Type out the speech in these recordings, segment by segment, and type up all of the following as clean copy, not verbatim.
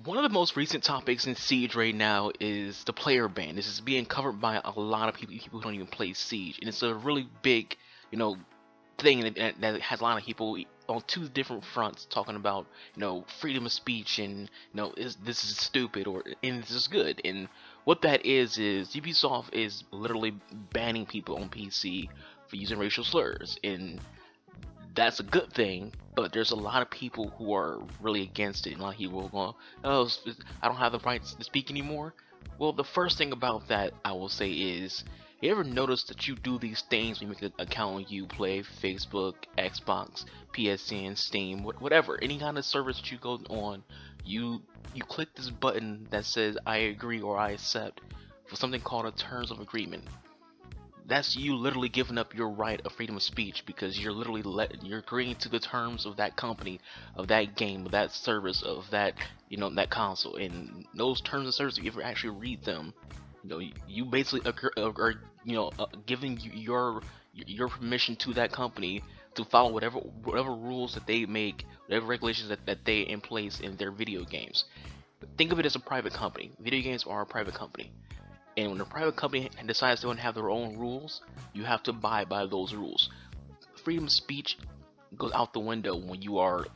One of the most recent topics in Siege right now is the player ban. This is being covered by a lot of people who don't even play Siege, and it's a really big, you know, thing that has a lot of people on two different fronts talking about, freedom of speech and this is stupid or and this is good. And what that is Ubisoft is literally banning people on PC for using racial slurs, and that's a good thing, but there's a lot of people who are really against it. A lot of people are going, oh, I don't have the right to speak anymore. Well, the first thing about that I will say is, you ever notice that you do these things when you make an account on Uplay, Facebook, Xbox, PSN, Steam, whatever, any kind of service that you go on, you click this button that says I agree or I accept for something called a terms of agreement. That's you literally giving up your right of freedom of speech, because you're literally you're agreeing to the terms of that company, of that game, of that service, of that that console. And those terms of service, if you ever actually read them, you basically are giving your permission to that company to follow whatever rules that they make, whatever regulations that they in place in their video games. Think of it as a private company. Video games are a private company. And when a private company decides they want to have their own rules, you have to abide by those rules. Freedom of speech goes out the window when you are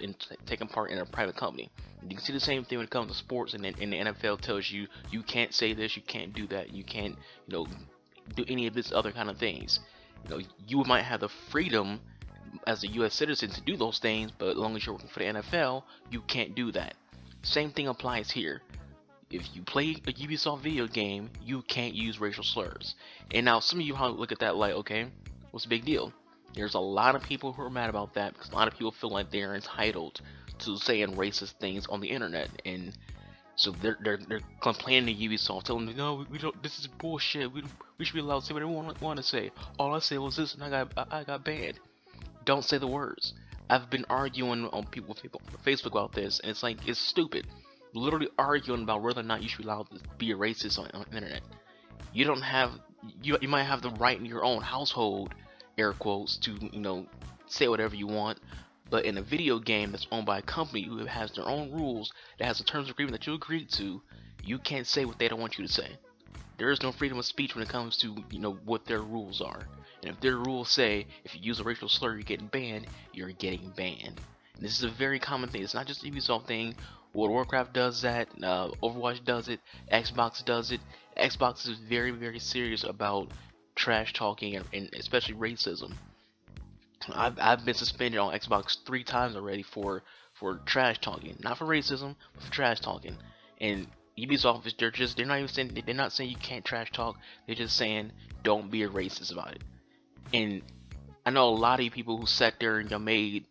taking part in a private company. And you can see the same thing when it comes to sports, and the NFL tells you you can't say this, you can't do that, you can't do any of this other kind of things. You might have the freedom as a U.S. citizen to do those things, but as long as you're working for the NFL, you can't do that. Same thing applies here. If you play a Ubisoft video game, you can't use racial slurs. And now some of you probably look at that like, okay, what's the big deal? There's a lot of people who are mad about that, because a lot of people feel like they're entitled to saying racist things on the internet, and so they're complaining to Ubisoft, telling them, no, we don't. This is bullshit. We should be allowed to say whatever we want to say. All I said was this, and I got banned. Don't say the words. I've been arguing on people Facebook about this, and it's like, it's stupid. Literally arguing about whether or not you should be allowed to be a racist on the internet. You don't have, you might have the right in your own household, air quotes, to say whatever you want, but in a video game that's owned by a company who has their own rules, that has a terms of agreement that you agreed to, you can't say what they don't want you to say. There is no freedom of speech when it comes to what their rules are. And if their rules say if you use a racial slur you're getting banned, you're getting banned. And this is a very common thing. It's not just a Ubisoft thing. World of Warcraft does that, Overwatch does it, Xbox does it. Xbox is very, very serious about trash talking and especially racism. I've been suspended on Xbox 3 times already for trash talking, not for racism, but for trash talking. And Ubisoft they're not saying you can't trash talk. They're just saying don't be a racist about it. And I know a lot of you people who sat there and made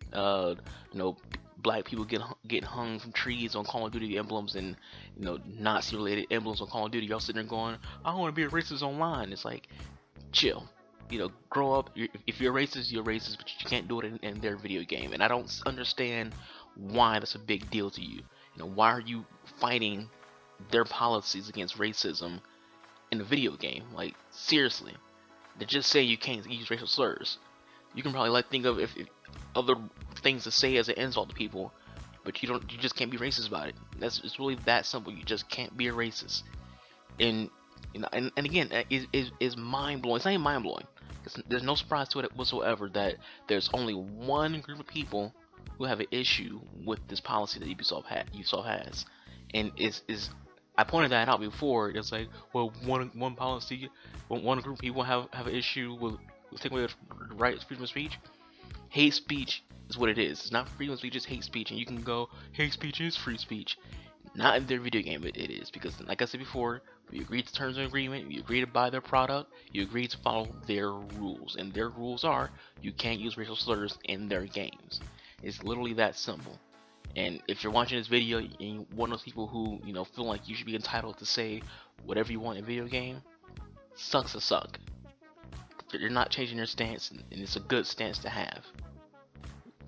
black people get hung from trees on Call of Duty emblems, and Nazi related emblems on Call of Duty. Y'all sitting there going, I don't want to be a racist online. It's like, chill. Grow up. If you're racist, you're racist, but you can't do it in their video game. And I don't understand why that's a big deal to you. Why are you fighting their policies against racism in a video game? Like, seriously. They're just saying you can't use racial slurs. You can probably think of if other things to say as an insult to people, but you just can't be racist about it. It's really that simple. You just can't be a racist. And and again, is mind blowing. It's not even mind blowing. There's no surprise to it whatsoever that there's only one group of people who have an issue with this policy that Ubisoft has, and I pointed that out before. It's like, well, one policy, one group of people have an issue with taking away the right to freedom of speech. Hate speech is what it is. It's not freedom of speech, it's hate speech. And you can go, hate speech is free speech. Not in their video game, it is. Because, like I said before, you agree to terms of agreement, you agree to buy their product, you agree to follow their rules. And their rules are, you can't use racial slurs in their games. It's literally that simple. And if you're watching this video and you're one of those people who, feel like you should be entitled to say whatever you want in a video game, sucks to suck. You're not changing your stance, and it's a good stance to have.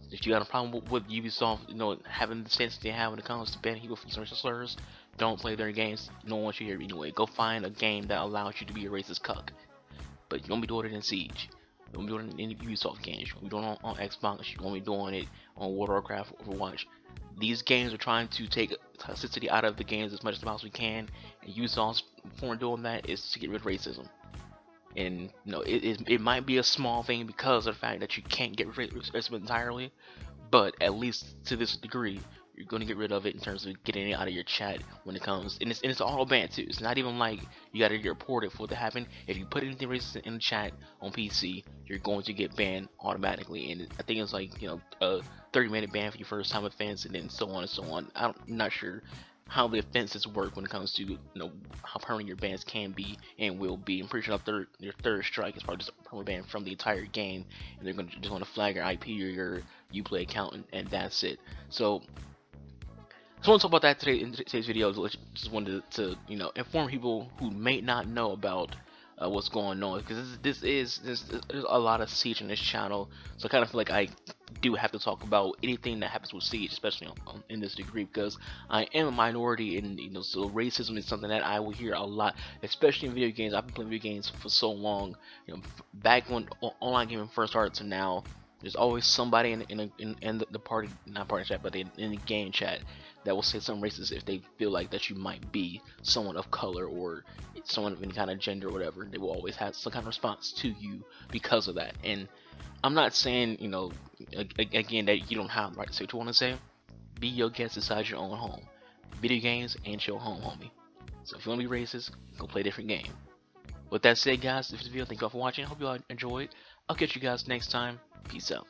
If you got a problem with Ubisoft, having the stance they have when it comes to banning people from racial slurs, don't play their games. No one wants you here anyway. Go find a game that allows you to be a racist cuck. But you don't be doing it in Siege. You want me doing it in Ubisoft games. You want me doing it on Xbox. You want me doing it on World of Warcraft, Overwatch. These games are trying to take toxicity out of the games as much as possibly can, and Ubisoft's form of doing that is to get rid of racism. And it might be a small thing because of the fact that you can't get rid of racism entirely, but at least to this degree, you're going to get rid of it in terms of getting it out of your chat when it comes. And it's auto ban too. It's not even like you got to get reported for it to happen. If you put anything racist in the chat on PC, you're going to get banned automatically. And I think it's like a 30-minute ban for your first time offense, and then so on and so on. I'm not sure how the offenses work when it comes to how permanent your bans can be and will be. I'm pretty sure your third strike is probably just a permanent ban from the entire game, and they're going to just want to flag your IP or your Uplay account, and that's it. So I just want to talk about that today in today's video. Just wanted to inform people who may not know about what's going on, because there's a lot of Siege on this channel, so I kind of feel like I do have to talk about anything that happens with Siege, especially in this degree, because I am a minority, and so racism is something that I will hear a lot, especially in video games. I've been playing video games for so long, back when online gaming first started to now. There's always somebody in the party, not party chat, but in the game chat that will say something racist if they feel like that you might be someone of color or someone of any kind of gender or whatever. They will always have some kind of response to you because of that. And I'm not saying, again, that you don't have the right to say what you want to say. Be your guest inside your own home. Video games ain't your home, homie. So if you want to be racist, go play a different game. With that said, guys, this video, thank you all for watching. I hope you all enjoyed. I'll catch you guys next time. Peace out.